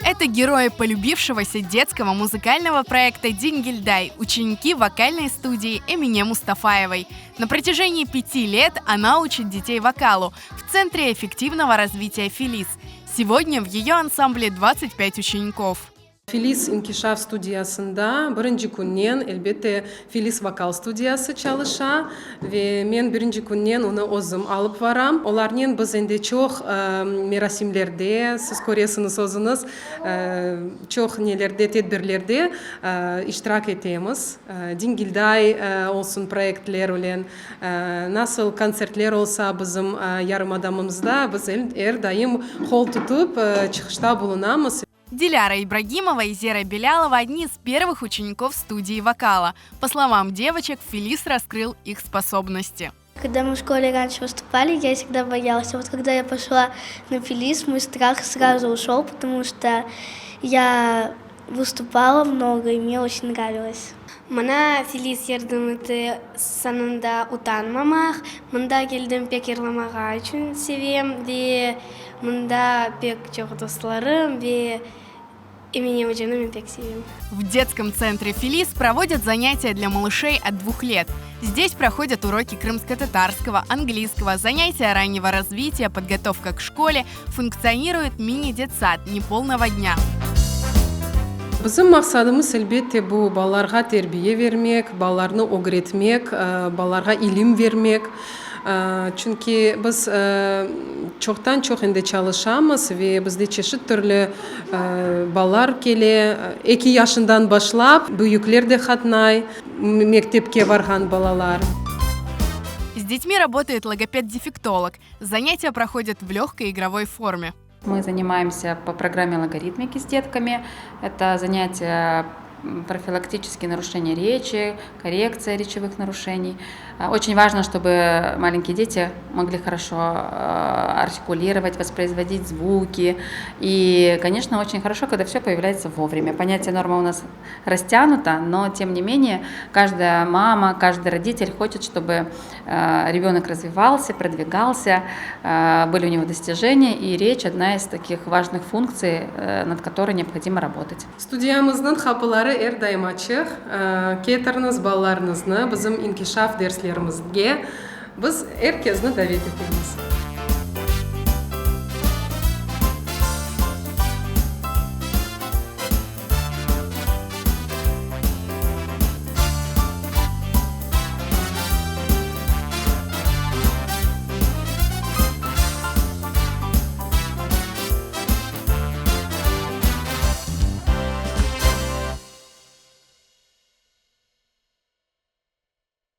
Это герои полюбившегося детского музыкального проекта «Дингильдай», ученики вокальной студии Эмине Мустафаевой. На протяжении 5 лет она учит детей вокалу в Центре эффективного развития «Филис». Сегодня в ее ансамбле 25 учеников. Филис инкишаф студиясында биринчи күннен элбетте Филис вокал студиясы чалыша ve мен биринчи күннен уну өзүм алып барам. Оларнын биз энди чоң мерасимлерде, сиз көресиңиз өзүңүз, чоң нелерде, тедбирлерде иштирак этебиз. Дингильдай олсун проектлер менен насыл концертлер болсо биздин ярым адамыбызда биз эр дайым кол тутуп чыгышта булунабыз. Диляра Ибрагимова и Зера Белялова – одни из первых учеников студии вокала. По словам девочек, Филис раскрыл их способности. Когда мы в школе раньше выступали, я всегда боялась. А вот когда я пошла на Филис, мой страх сразу ушел, потому что я выступала много, и мне очень нравилось. Мана Филис ярдымыты санында утанмамақ, мында келдім пек ерламаға үшін севем, ве мында пек чоқ достарым, ве Эмине Мустафаевой пек севем. В детском центре «Филис» проводят занятия для малышей от 2 лет. Здесь проходят уроки крымско-татарского, английского, занятия раннего развития, подготовка к школе, функционирует мини-детсад неполного дня. Bizim maqsadımız elbette bu балаларга тербие vermek, балаларны öğretmek, балаларга илим vermek. Çünkü biz çok ende çalışamız ve bizde çeşit türlü балалар келе, 2 yaşından başlap büyükler de katnay, mektepke bargan балалар. С детьми работает логопед-дефектолог. Занятия проходят в легкой игровой форме. Мы занимаемся по программе логаритмики с детками. Это занятия профилактические нарушения речи, коррекция речевых нарушений. Очень важно, чтобы маленькие дети могли хорошо артикулировать, воспроизводить звуки. И, конечно, очень хорошо, когда все появляется вовремя. Понятие норма у нас растянуто, но, тем не менее, каждая мама, каждый родитель хочет, чтобы ребенок развивался, продвигался, были у него достижения, и речь одна из таких важных функций, над которой необходимо работать. Студиямыздын капылары эр дайым ачык. Кетириңиз балаларыңызды биздин инкишаф дерслерибизге. Biz herkesini davet etamiz.